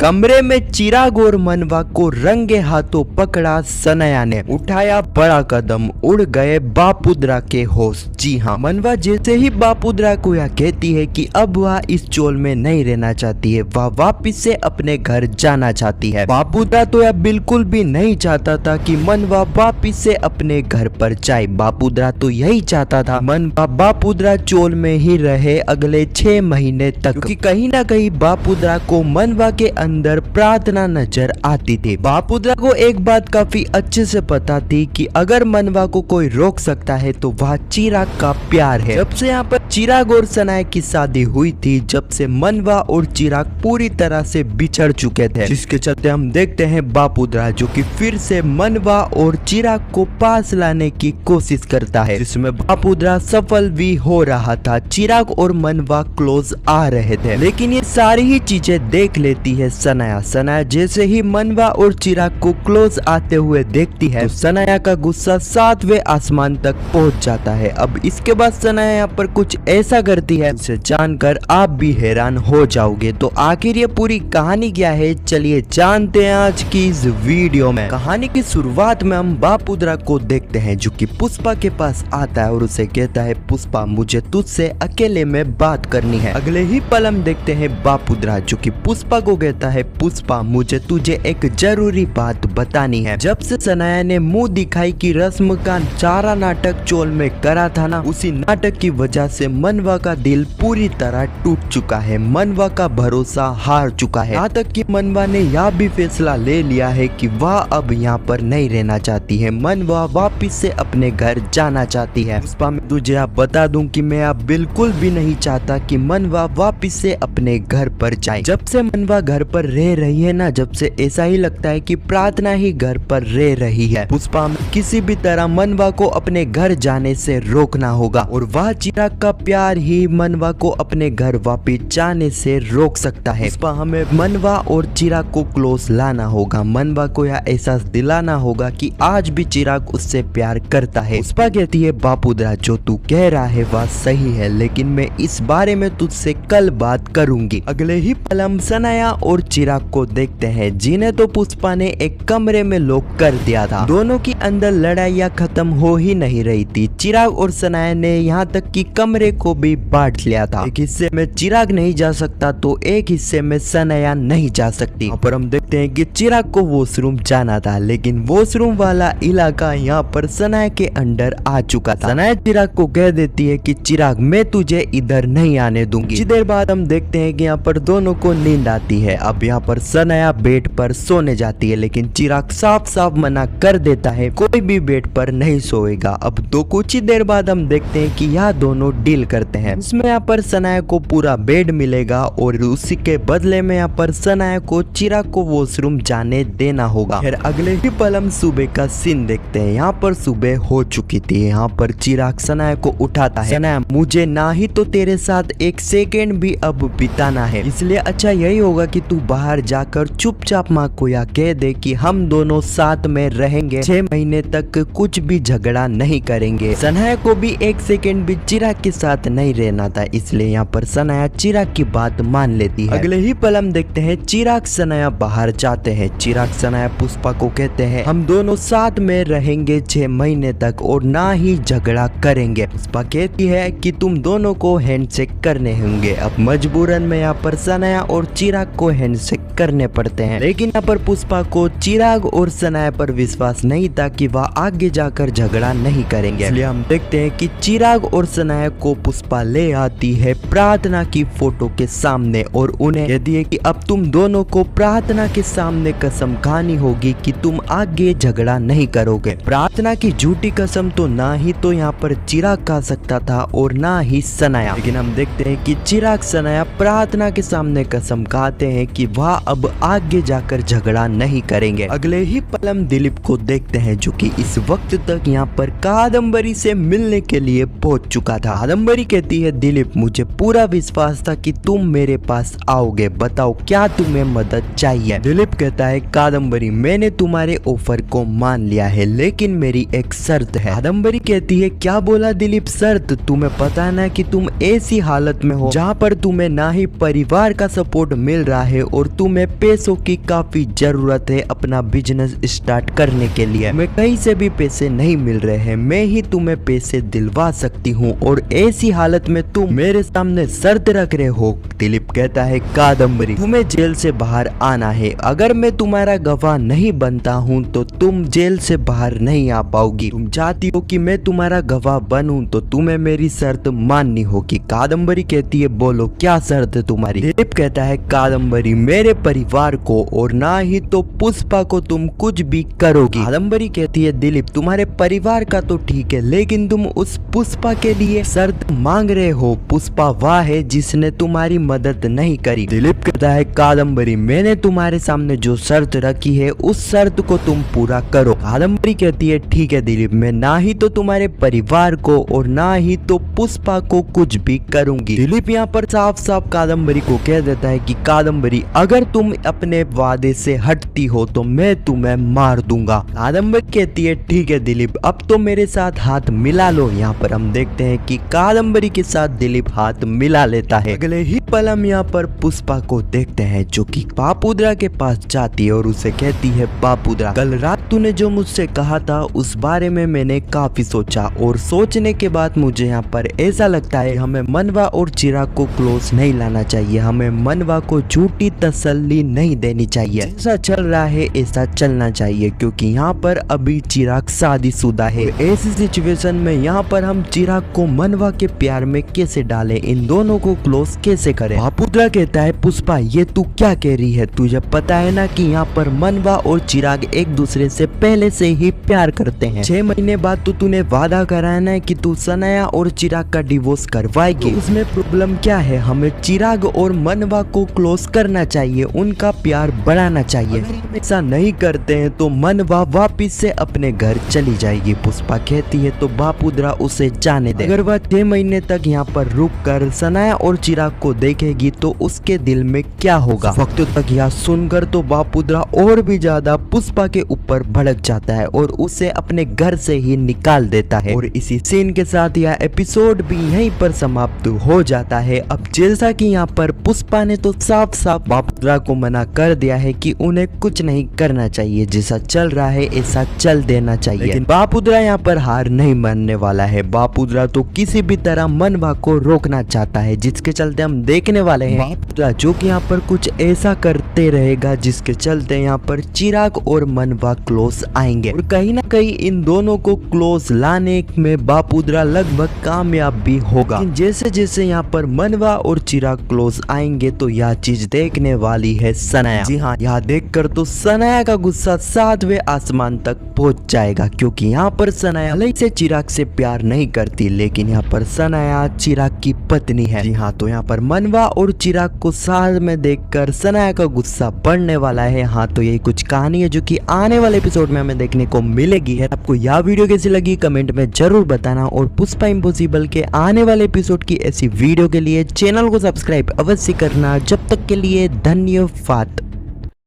कमरे में चिराग और मनवा को रंगे हाथों पकड़ा सनया ने, उठाया बड़ा कदम, उड़ गए बापुद्रा के होश। जी हाँ, मनवा जैसे ही बापुद्रा को यह कहती है कि अब वह इस चोल में नहीं रहना चाहती है, वह वापिस से अपने घर जाना चाहती है। बापुद्रा तो यह बिल्कुल भी नहीं चाहता था कि मनवा वापिस से अपने घर पर जाए। बापुद्रा तो यही चाहता था मनवा बापुद्रा चोल में ही रहे अगले 6 महीने तक, क्योंकि कहीं ना कहीं बापुद्रा को मनवा के अंदर प्रार्थना नजर आती थी। बापुद्रा को एक बात काफी अच्छे से पता थी कि अगर मनवा को कोई रोक सकता है तो वह चिराग का प्यार है। जब से यहाँ पर चिराग और सनाया की शादी हुई थी, जब से मनवा और चिराग पूरी तरह से बिछड़ चुके थे, जिसके चलते हम देखते हैं बापुद्रा जो कि फिर से मनवा और चिराग को पास लाने की कोशिश करता है, जिसमें बापुद्रा सफल भी हो रहा था। चिराग और मनवा क्लोज आ रहे थे, लेकिन ये सारी ही चीजें देख लेती है सनाया। सनाया जैसे ही मनवा और चिराग को क्लोज आते हुए देखती है तो सनाया का गुस्सा 7वें आसमान तक पहुंच जाता है। अब इसके बाद सनाया यहाँ पर कुछ ऐसा करती है जिसे जानकर आप भी हैरान हो जाओगे। तो आखिर ये पूरी कहानी क्या है, चलिए जानते हैं आज की इस वीडियो में। कहानी की शुरुआत में हम बापुद्रा को देखते हैं जो कि पुष्पा के पास आता है और उसे कहता है, पुष्पा मुझे तुझसे अकेले में बात करनी है। अगले ही पल हम देखते हैं बापुद्रा जो कि पुष्पा को कहता है, पुष्पा मुझे तुझे एक जरूरी बात बतानी है। जब से सनाया ने मुंह दिखाई की रस्म का सारा नाटक चोल में करा था ना, उसी नाटक की वजह से मनवा का दिल पूरी तरह टूट चुका है, मनवा का भरोसा हार चुका है। यहाँ तक कि मनवा ने यह भी फैसला ले लिया है कि वह अब यहाँ पर नहीं रहना चाहती है, मनवा वापिस से अपने घर जाना चाहती है। पुष्पा मैं तुझे आप बता दूं कि मैं अब बिल्कुल भी नहीं चाहता कि मनवा वापिस से अपने घर पर जाए। जब से मनवा घर पर रह रही है ना, जब से ऐसा ही लगता है कि प्रार्थना ही घर पर रह रही है। पुष्पा में किसी भी तरह मनवा को अपने घर जाने से रोकना होगा और वह चिराग का प्यार ही मनवा को अपने घर वापिस जाने से रोक सकता है। पुष्पा हमें मनवा और चिराग को क्लोज लाना होगा, मनवा को यह एहसास दिलाना होगा कि आज भी चिराग उससे प्यार करता है। पुष्पा कहती है, बापुद्रा जो तू कह रहा है वह सही है, लेकिन मैं इस बारे में तुझसे कल बात करूंगी। अगले ही पल हम सनाया और चिराग को देखते हैं, जिन्हें तो पुष्पा ने एक कमरे में लॉक कर दिया था। दोनों की अंदर लड़ाइयाँ खत्म हो ही नहीं रही थी। चिराग और सनाया ने यहाँ तक कि कमरे को भी बांट लिया था, एक हिस्से में चिराग नहीं जा सकता तो एक हिस्से में सनाया नहीं जा सकती। यहाँ पर हम देखते हैं कि चिराग को वॉशरूम जाना था, लेकिन वॉशरूम वाला इलाका यहाँ पर सनाया के अंडर आ चुका था। सनाया चिराग को कह देती है कि चिराग मैं तुझे इधर नहीं आने दूंगी। कुछ देर बाद हम देखते हैं कि यहाँ पर दोनों को नींद आती है। अब यहाँ पर सनाया बेड पर सोने जाती है, लेकिन चिराग साफ साफ मना कर देता है, कोई भी बेड पर नहीं सोएगा। अब तो कुछ ही देर बाद हम देखते हैं कि यह दोनों डील करते हैं, इसमें यहाँ पर सनाया को पूरा बेड मिलेगा और उसी के बदले में यहाँ पर सनाया को चिराग को वॉशरूम जाने देना होगा। फिर अगले ही पल हम सुबह का सीन देखते हैं। यहाँ पर सुबह हो चुकी थी। यहाँ पर चिराग सनाया को उठाता है, सनाया मुझे ना ही तो तेरे साथ एक सेकेंड भी अब बिताना है, इसलिए अच्छा यही होगा कि तू बाहर जाकर चुपचाप माँ को यह कह दे कि हम दोनों साथ में रहेंगे, 6 महीने तक कुछ भी झगड़ा नहीं करेंगे। सनाया को भी एक सेकेंड भी चिराग के साथ नहीं रहना था, इसलिए यहाँ पर सनाया चिराग की बात मान लेती है। अगले ही पल हम देखते हैं चिराग सनाया बाहर जाते हैं। चिराग सनाया पुष्पा को कहते हैं, हम दोनों साथ में रहेंगे 6 महीने तक और ना ही झगड़ा करेंगे। पुष्पा कहती है कि तुम दोनों को हैंडशेक करने होंगे। अब मजबूरन में यहाँ पर सनाया और चिराग को हैंडशेक करने पड़ते हैं, लेकिन यहाँ पर पुष्पा को चिराग और सनाया पर विश्वास नहीं था कि वह आगे जाकर झगड़ा नहीं करेंगे। इसलिए हम देखते हैं कि चिराग और सनाया को पुष्पा ले आती है प्रार्थना की फोटो के सामने और उन्हें कहती है कि अब तुम दोनों को प्रार्थना के सामने कसम खानी होगी कि तुम आगे झगड़ा नहीं करोगे। प्रार्थना की झूठी कसम तो ना ही तो यहाँ पर चिराग खा सकता था और ना ही सनाया, लेकिन हम देखते हैं कि चिराग सनाया प्रार्थना के सामने कसम खाते हैं कि वह अब आगे जाकर झगड़ा नहीं करेंगे। अगले ही पल हम दिलीप को देखते हैं जो कि इस वक्त तक यहाँ पर कादम्बरी से मिलने के लिए पहुंच चुका था। कादम्बरी कहती है, दिलीप मुझे पूरा विश्वास था कि तुम मेरे पास आओगे, बताओ क्या तुम्हें मदद चाहिए। दिलीप कहता है, कादम्बरी मैंने तुम्हारे ऑफर को मान लिया है, लेकिन मेरी एक शर्त है। कादम्बरी कहती है, क्या बोला दिलीप शर्त? तुम्हें पता है ना कि तुम ऐसी हालत में हो जहाँ पर तुम्हें ना ही परिवार का सपोर्ट मिल रहा है और तुम्हें पैसों की काफी जरूरत है अपना बिजनेस स्टार्ट करने के लिए। मैं कहीं से भी पैसे नहीं मिल रहे हैं, मैं ही तुम्हें पैसे दिलवा सकती हूँ और ऐसी हालत में तुम मेरे सामने शर्त रख रहे हो। दिलीप कहता है कादम्बरी तुम्हें जेल से बाहर आना है, अगर मैं तुम्हारा गवाह नहीं बनता हूँ तो तुम जेल से बाहर नहीं आ पाओगी। तुम चाहती हो कि मैं तुम्हारा गवाह बनूं तो तुम्हें मेरी शर्त माननी होगी। कादम्बरी कहती है बोलो क्या शर्त है तुम्हारी। दिलीप कहता है कादम्बरी मेरे परिवार को और ना ही तो पुष्पा को तुम कुछ भी करोगी। कादम्बरी कहती है दिलीप तुम्हारे परिवार का तो ठीक है, लेकिन तुम उस पुष्पा के लिए शर्त मांग रहे हो। पुष्पा वह है जिसने तुम्हारी मदद नहीं करी। दिलीप कहता है कादम्बरी मैंने तुम्हारे सामने जो शर्त रखी है उस शर्त को तुम पूरा करो। कादम्बरी कहती है ठीक है दिलीप, मैं ना ही तो तुम्हारे परिवार को और ना ही तो पुष्पा को कुछ भी करूंगी। दिलीप यहाँ पर साफ साफ कादम्बरी को कह देता है कि कादम्बरी अगर तुम अपने वादे से हटती हो तो मैं तुम्हें मार दूंगा। कादम्बरी कहती है ठीक है दिलीप, अब तो मेरे साथ हाथ मिला लो। यहाँ पर हम देखते हैं कि कादम्बरी के साथ दिलीप हाथ मिला लेता है। अगले ही पल हम यहाँ पर पुष्पा को देखते हैं जो कि बापुद्रा के पास जाती है और उसे कहती है बापुद्रा कल रात तूने जो मुझसे कहा था उस बारे में मैंने काफी सोचा और सोचने के बाद मुझे यहाँ पर ऐसा लगता है हमें मनवा और चिराग को क्लोज नहीं लाना चाहिए, हमें मनवा को झूठी तसल्ली नहीं देनी चाहिए। ऐसा चल रहा है ऐसा चलना चाहिए क्योंकि यहाँ पर अभी चिराग शादीशुदा है। ऐसी सिचुएशन में यहाँ पर हम चिराग को मनवा के प्यार में कैसे डालें, इन दोनों को क्लोज कैसे करें। बापुद्रा कहता है पुष्पा ये तू क्या कह रही है, तुझे पता है ना कि यहाँ पर मनवा और चिराग एक दूसरे से पहले से ही प्यार करते हैं। 6 महीने बाद तो तूने वादा कराना है कि तू सनाया और चिराग का डिवोर्स करवाएगी, तो उसमें प्रॉब्लम क्या है। हमें चिराग और मनवा को क्लोज करना चाहिए, उनका प्यार बढ़ाना चाहिए। ऐसा नहीं करते हैं तो मनवा वापिस से अपने घर चली जाएगी। पुष्पा कहती है तो बापुद्रा उसे जाने दे, अगर वह 6 महीने तक यहाँ पर रुक कर सनाया और चिराग को देखेगी तो उसके दिल में क्या होगा। वक्त तक यह सुनकर तो बापुद्रा और भी ज्यादा पुष्पा के ऊपर भड़क जाता है और उसे अपने घर से ही निकाल देता है। और इसी सीन के साथ यह एपिसोड भी यहीं पर समाप्त हो जाता है। अब जैसा कि यहाँ पर पुष्पा ने तो साफ साफ बापुद्रा को मना कर दिया है कि उन्हें कुछ नहीं करना चाहिए, जैसा चल रहा है ऐसा चल देना चाहिए, लेकिन बापुद्रा यहाँ पर हार नहीं मानने वाला है। बापुद्रा तो किसी भी तरह मनवा को रोकना चाहता है, जिसके चलते हम देखने वाले हैं बापुद्रा जो कि यहाँ पर कुछ ऐसा करते रहेगा जिसके चलते यहाँ पर चिराग और मनवा क्लोज आएंगे और कहीं ना कहीं इन दोनों को क्लोज लाने में बापुद्रा लगभग कामयाब भी होगा। जैसे जैसे यहाँ पर मनवा और चिराग क्लोज आएंगे तो यह चीज देखने वाली है सनाया। जी हाँ, यहाँ देखकर तो सनाया का गुस्सा 7वें आसमान तक पहुंच जाएगा क्योंकि यहाँ पर सनाया भले से चिराग से प्यार नहीं करती, लेकिन यहाँ पर सनाया चिराग की पत्नी है। जी हाँ, तो यहाँ पर मनवा और चिराग को साथ में देखकर सनाया का गुस्सा बढ़ने वाला है। हाँ, तो यही कुछ कहानी है जो कि आने वाले एपिसोड में हमें देखने को मिलेगी है। आपको यह वीडियो कैसी लगी कमेंट में जरूर बताना और पुष्पा इम्पॉसिबल के आने वाले एपिसोड की ऐसी वीडियो के लिए चैनल को सब्सक्राइब अवश्य करना। जब तक के लिए धन्यवाद।